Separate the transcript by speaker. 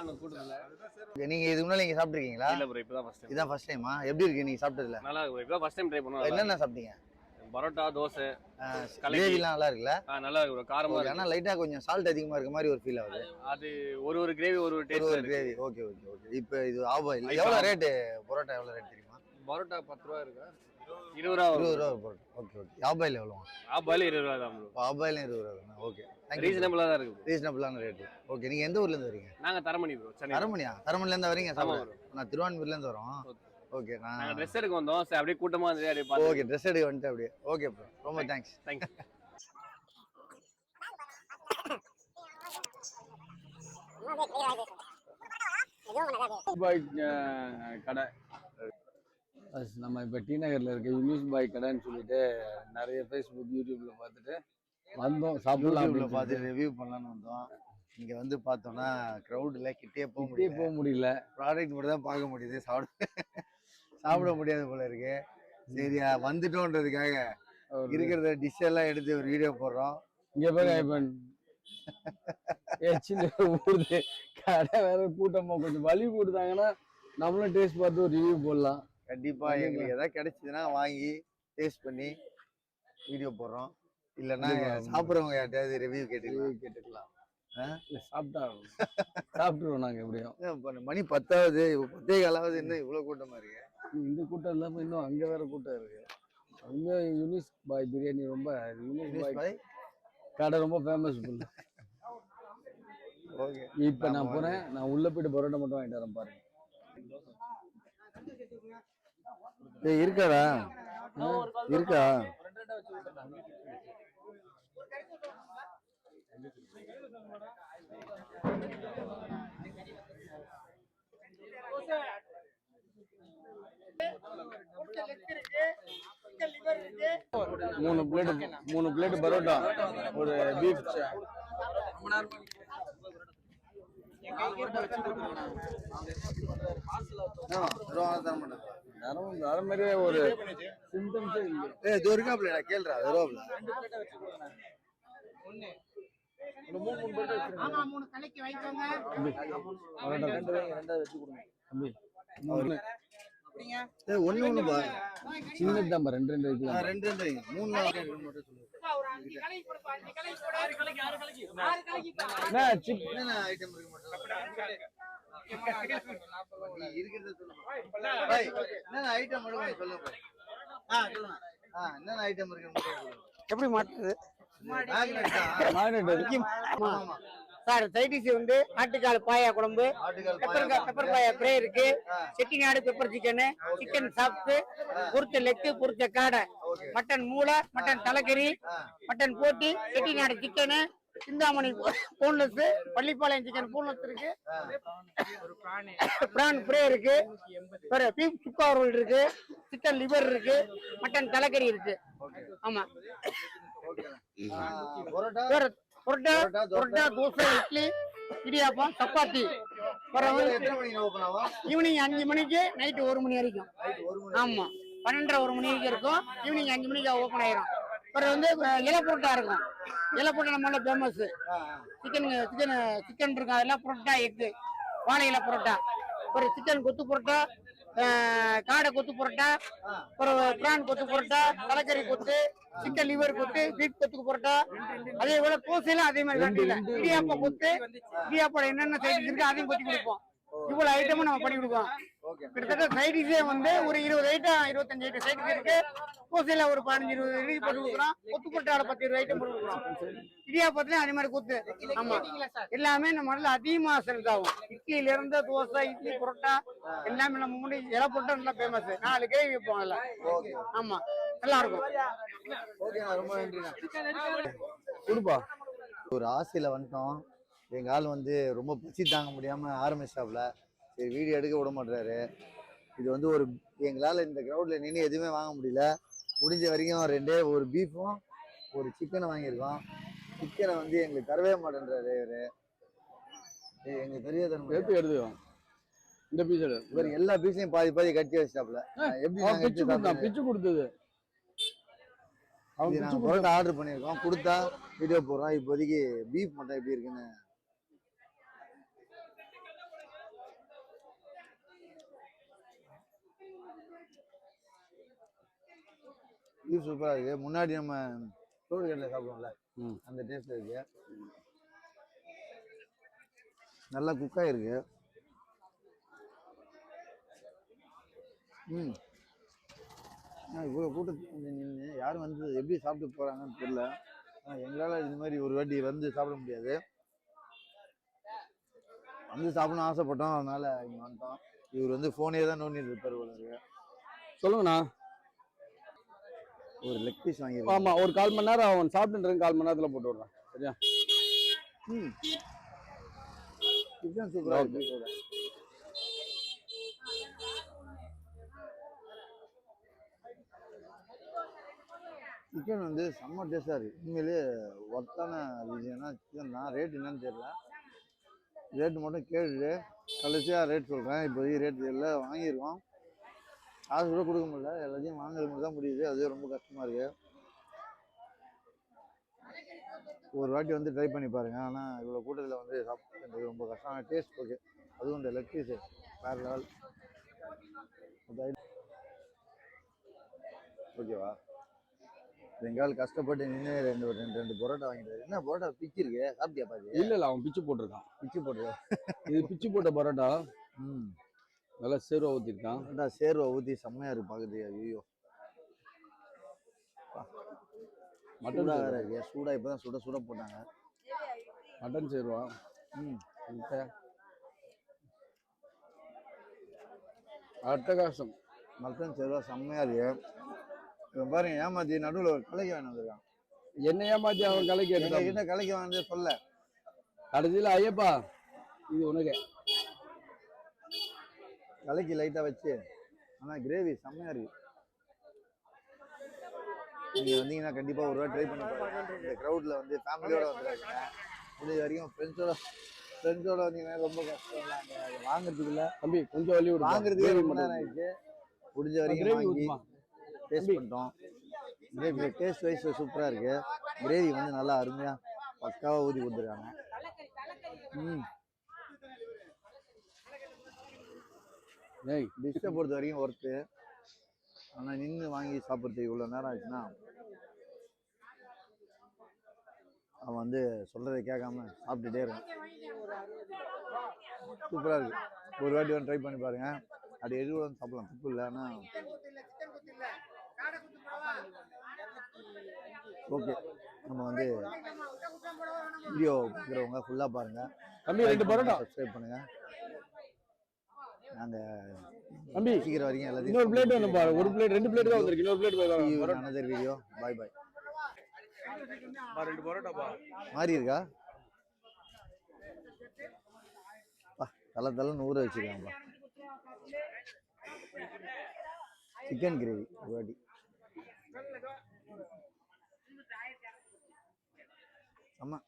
Speaker 1: நானும் கூட்டல.
Speaker 2: நீங்க இதுக்கு முன்னாடி நீங்க சாப்பிட்டுருக்கீங்களா?
Speaker 1: இல்ல ப்ரோ, இப்பதான் ஃபர்ஸ்ட் டைம்.
Speaker 2: இதான் ஃபர்ஸ்ட் டைமா? எப்படி இருக்கு நீங்க சாப்பிட்டதுல?
Speaker 1: நல்லா இருக்கு. இப்பதான் ஃபர்ஸ்ட் டைம் ட்ரை பண்ணோம்.
Speaker 2: என்னென்ன சாப்பிட்டீங்க?
Speaker 1: பரோட்டா, தோசை,
Speaker 2: கிரேவிலாம் நல்லா இருக்குல்ல?
Speaker 1: நல்லா இருக்கு ப்ரோ. காரமா இருக்கு.
Speaker 2: ஆனா லைட்டா கொஞ்சம் சால்ட் அதிகமா இருக்க மாதிரி ஒரு ஃபீல் ஆகுது.
Speaker 1: அது ஒரு கிரேவி ஒரு டேஸ்ட் இருக்கு.
Speaker 2: கிரேவி. Okay okay okay. இப்போ இது ஆபாயில் எவ்வளவு ரேட்? பரோட்டா எவ்வளவு ரேட் தெரியுமா?
Speaker 1: பரோட்டா 10 ரூபாய் இருக்கு. 20 ரூபாய். 20
Speaker 2: ரூபாய் பரோட்டா. Okay okay. ஆபாயில் எவ்வளவு?
Speaker 1: ஆபாயில் 20 ரூபாய் தான் ப்ரோ.
Speaker 2: ஆபாயில் 20 ரூபாய் தான். ஓகே.
Speaker 1: ரீசனபிளா தான் இருக்கு.
Speaker 2: ரீசனபிளான ரேட். ஓகே. நீங்க எந்த ஊர்ல இருந்து வரீங்க?
Speaker 1: நாங்க தரமணி ப்ரோ. சென்னை.
Speaker 2: தரமணியா? தரமணில இருந்து வரீங்க? நான் திருவான்மூர்ல இருந்து வரோம். ஓகே.
Speaker 1: நாங்க Dress எடுக்க வந்தோம். சரி அப்படியே கூட்டமா வந்து அப்படியே பாத்து.
Speaker 2: ஓகே. Dress எடுக்க வந்துட்டு அப்படியே. Okay bro. ரொம்ப தேங்க்ஸ்.
Speaker 1: தேங்க்ஸ்.
Speaker 3: பாய் கடை நம்ம இப்போ டி நகர்ல இருக்க யூனிஸ் பாய் கடைன்னு சொல்லிட்டு நிறைய ஃபேஸ்புக் யூடியூப்ல பார்த்துட்டு வந்தோம். சாப்பிடலாம்
Speaker 2: பார்த்து ரிவ்யூ பண்ணலான்னு வந்தோம். இங்க வந்து பார்த்தோம்னா க்ரௌட்ல கிட்டே போக
Speaker 3: முடியல.
Speaker 2: ப்ராடக்ட் மட்டும் தான் பார்க்க முடியுது. சாப்பிட முடியாது போல இருக்கு. சரியா வந்துட்டோன்றதுக்காக இருக்கிறத டிஷ் எல்லாம் எடுத்து ஒரு வீடியோ போடுறோம்.
Speaker 3: இங்க போய் கடை வேற கூட்டமா கொஞ்சம் வலி போட்டுதாங்கன்னா நம்மளும் டேஸ்ட் பார்த்து ஒரு ரிவ்யூ போடலாம்.
Speaker 2: கண்டிப்பா எங்களுக்கு ஏதாவது கிடைச்சதுன்னா வாங்கி டேஸ்ட் பண்ணி வீடியோ போடுறோம். இல்லைன்னா சாப்பிட்றவங்க யார்ட்டையாவது ரிவ்யூ கேட்டுக்கலாம்.
Speaker 3: சாப்பிட்டுருவோம் நாங்க எப்படியும்.
Speaker 2: மணி 10ஆவது 10:15 இன்னும் இவ்வளவு கூட்டமா இருக்கு.
Speaker 3: இந்த கூட்டம் இல்லாம இன்னும் அங்க வேற கூட்டம் இருக்கு. அங்க யூனிஸ் பாய் பிரியாணி ரொம்ப யூனிஸ் பாய் கடை ரொம்ப ஃபேமஸ்.
Speaker 2: ஓகே.
Speaker 3: இப்ப நான் போறேன். நான் உள்ள போயிட்டு பரோட்டா மட்டும் வாங்கிட்டு வரேன் பாருங்க.
Speaker 2: இருக்காடா? இருக்கா?
Speaker 3: மூணு பிளேட் பரோட்டா, ஒரு பீஃப். மாதிரியே ஒரு சிம்டம்ஸே
Speaker 2: இல்லை. கேள்றா
Speaker 3: சின்னதுதான் 2
Speaker 4: எப்படி மாட்டுறது
Speaker 5: சார்? சைடிஷ் வந்து ஆட்டுக்கால் பாயா குழம்பு, பெப்பர் பாயா ஃப்ரை இருக்கு, செட்டிநாடு பெப்பர் சிக்கன், சிக்கன் சாப்பிட்டு, பொரிச்ச லெக்கு, பொரிச்ச காடை, மட்டன் மூளை, மட்டன் தலைக்கறி, மட்டன் போட்டி, Chettinad chicken, Chintamani boneless, Pallipalayam chicken boneless இருக்கு, பிரான் ஃப்ரை இருக்கு, பீஃப் சுக்கா ரோல் இருக்கு, சிக்கன் லிவர் இருக்கு, மட்டன் தலைக்கறி இருக்கு. ஆமா. புரோட்டா, தோசை, இட்லி, இடியாப்பம், சப்பாத்தி. ஈவினிங் 5 மணிக்கு நைட்டு 1 மணி வரைக்கும். ஆமா, 12:30 1 மணி வரைக்கும் இருக்கும். ஈவினிங் 5 மணிக்கு ஓப்பன் ஆயிரும். அப்புறம் வந்து இலை புரோட்டா இருக்கும். இலை புரோட்டா நம்ம ஃபேமஸ். சிக்கன் இருக்கும். அதெல்லாம் புரோட்டா, எக்கு, வாழை இலை புரோட்டா, ஒரு சிக்கன் கொத்து புரோட்டா, காடை கொத்து புரோட்டா, ஒரு பிரான் கொத்து புரோட்டா, தலைக்கறி கொத்து, சிக்கன் லிவர் கொத்து, பீஃப் கொத்து புரோட்டா. அதே போல தோசையெல்லாம் அதே மாதிரி இடியாப்பம் கொத்து, இடியாப்பம் என்னென்ன சைடிஸ் இருக்கு அதையும் கொத்தி கொடுப்போம். இவ்வளவு ஐட்டமும் நம்ம பண்ணி கொடுப்போம். கிட்டத்தட்ட சைடிஸே வந்து ஒரு 20 ஐட்டம் 25 ஐட்டம் சைடிஸ் இருக்கு. தோசையில ஒரு 15-20 போட்டு கொடுக்குறோம். கொத்து புரோட்டால 10-20 ஐட்டம் போட்டு கொடுக்குறோம். இடியாப்பத்துலயும் அதே மாதிரி கொத்து. ஆமா, எல்லாமே நம்ம நல்லா அதிகமா செல் ஆகும். இட்லியில இருந்து தோசை, இட்லி, புரோட்டா எல்லாமே நம்ம முன்னாடி இலை புரோட்டா நல்லா ஃபேமஸ். 4 கிரேவி வைப்போம் அதுல. ஆமா, நல்லா இருக்கும்.
Speaker 2: கொடுப்பா. ஒரு ஆசையில வந்துட்டோம். எங்க ஆள் வந்து ரொம்ப பசி தாங்க முடியாம ஆரம்பிச்சாப்ல. சரி வீடியோ எடுக்க விட மாட்டாரு. இது வந்து ஒரு எங்களால் இந்த கிரௌட்ல நின்று எதுவுமே வாங்க முடியல. முடிஞ்ச வரைக்கும் ஒரு பீஃபும் ஒரு சிக்கனை வாங்கியிருக்கோம். சிக்கனை வந்து எங்களுக்கு தரவே மாட்டேன்றாரு இவரு. எங்களுக்கு பெரிய
Speaker 3: எடுத்துக்கோம். இந்த பீஸ்
Speaker 2: இவர் எல்லா பீஸையும் பாதி பாதி கட்டி வச்சிட்டாப்ல. எப்படி
Speaker 3: பிச்சு கொடுத்தது
Speaker 2: ஆர்டர் பண்ணியிருக்கோம். கொடுத்தா வீடியோ போடுறோம். இப்போதைக்கு பீஃப் மட்டும் எப்படி இருக்குன்னு பீஃப் சூப்பராக இருக்குது. முன்னாடி நம்ம ரோடு கடையில் சாப்பிடுவோம்ல
Speaker 3: ம்.
Speaker 2: அந்த டேஸ்ட் இருக்கு. நல்லா குக்காக இருக்கு. ம். இவ்வளோ கூட்டத்தில் நின்று யாரும் வந்து எப்படி சாப்பிட்டு போகிறாங்கன்னு தெரியல. எங்களால் இது மாதிரி ஒரு வாட்டி வந்து சாப்பிட முடியாது. வந்து சாப்பிடணும்னு ஆசைப்பட்டோம், அதனால இங்கே வந்துட்டோம். இவர் வந்து ஃபோனே தான் நோண்டிட்டு இருப்பார் போல இருக்கு.
Speaker 3: சொல்லுங்கண்ணா.
Speaker 2: ஒரு லெக் பீஸ் வாங்கிருக்கோம்.
Speaker 3: ஆமா, ஒரு 1/4 மணி நேரம் அவன் சாப்பிட்டு 1/4 மணி நேரத்துல போட்டு விடுறேன். சரியா?
Speaker 2: சிக்கன் சூப்பராக இருக்கு. சிக்கன் வந்து செம்ம டேஸ்டாக இருக்குது. உண்மையிலேயே ஒர்த்தான விஷயம்னா சிக்கன் தான். ரேட் என்னன்னு தெரியல. ரேட்டு மட்டும் கேட்டுட்டு கடைசியாக ரேட் சொல்கிறேன். இப்போதைக்கு ரேட் தெரியல. வாங்கியிருக்கோம், காசு கூட கொடுக்க முடியல. எல்லாத்தையும் வாங்குறது மட்டும் தான் முடியுது. அதுவே ரொம்ப கஷ்டமாக இருக்குது. ஒரு வாட்டி வந்து ட்ரை பண்ணி பாருங்கள். ஆனால் இவ்வளோ கூட்டத்தில் வந்து சாப்பிட்றது ரொம்ப கஷ்டம். Taste okay. அதுவும் இந்த லெக் பீஸு வேறு லெவல். ஓகேவா? எங்கால் கஷ்டப்பட்டு நின்று ரெண்டு பரோட்டா வாங்கிட்டாரு. என்ன பரோட்டா பிச்சிருக்கு? சாப்பிட்டியா பாரு?
Speaker 3: இல்ல அவன் பிச்சு போட்டிருக்கான்.
Speaker 2: பிச்சு போட்டுருக்கான்.
Speaker 3: இது பிச்சு போட்ட பரோட்டா.
Speaker 2: ம்.
Speaker 3: நல்லா சேர்வா ஊற்றிருக்கான்.
Speaker 2: பரோட்டா சேர்வா ஊற்றி செம்மையாக இருக்கு பார்க்குறது. ஐயோ,
Speaker 3: மட்டன்
Speaker 2: வேற இருக்கு. சூடாக இப்போ தான் சுட போட்டாங்க.
Speaker 3: மட்டன் சேர்வா. அட்டகாசம்.
Speaker 2: மட்டன் சேர்வா செம்மையாக இருக்கு. இப்போ பாருங்க, ஏமாத்தி நடுவில் ஒரு கலைக்கு வேணும் வந்துருக்கான்.
Speaker 3: என்ன ஏமாத்தி அவன் கலைக்கு எடுத்தான்.
Speaker 2: கிட்ட கலைக்கு வாங்க சொல்ல
Speaker 3: கடைசியில் ஐயப்பா இது உனக்கு
Speaker 2: கலைக்கு லைட்டாக வச்சு. ஆனால் கிரேவி செம்மையாக இருக்கு. நீங்கள் வந்தீங்கன்னா கண்டிப்பாக ஒரு வாட்டி ட்ரை பண்ணி பாருங்க. இந்த க்ரௌடில் வந்து ஃபேமிலியோட வந்துருக்காங்க. முடிஞ்ச வரைக்கும் ஃப்ரெண்ட்ஸோட வந்தீங்கன்னா ரொம்ப கஷ்டம் தான் வாங்குறதுக்குள்ள.
Speaker 3: தம்பி கொஞ்சம் வழி விடு.
Speaker 2: வாங்குறதுக்கே ரொம்ப நேரம் ஆயிடுச்சு. முடிஞ்ச வரைக்கும் வாங்கி டேஸ்ட் பண்ணிட்டோம். கிரேவி டேஸ்ட் வைஸ் சூப்பராக இருக்கு. கிரேவி வந்து நல்லா அருமையாக பக்காவாக ஊற்றி கொடுத்துருக்காங்க. டிஷ்ஷை பொறுத்த வரைக்கும் ஒர்த்து. ஆனால் நின்று வாங்கி சாப்பிட்றதுக்கு இவ்வளோ நேரம் ஆச்சுன்னா அவன் வந்து சொல்கிறத கேட்காம சாப்பிட்டுட்டே இருக்கான். சூப்பராக இருக்குது. ஒரு வாட்டி வந்து ட்ரை பண்ணி பாருங்கள். அப்படி எது வந்து சாப்பிடலாம், தப்பு இல்லை. ஆனால் ஓகே, நம்ம வந்து வீடியோ பார்க்குறவங்க ஃபுல்லாக பாருங்கள்.
Speaker 3: தம்பி 2 பரோட்டா
Speaker 2: சப்ஸ்கிரைப் பண்ணுங்கள். நாங்கள்
Speaker 3: தம்பி
Speaker 2: சீக்கிரம் வரைக்கும் எல்லாத்தையும்
Speaker 3: இன்னொரு பிளேட் வேணும் பாரு. ஒரு பிளேட் 2 பிளேட் தான் வந்திருக்கு. இன்னொரு பிளேட்
Speaker 2: another வீடியோ. பாய் பாய்.
Speaker 1: 2 பரோட்டாப்பா
Speaker 2: மாறி இருக்கா? தலை ஊற வச்சிருக்காங்கப்பா. சிக்கன் கிரேவி ஒரு வாட்டி ஆமாம்.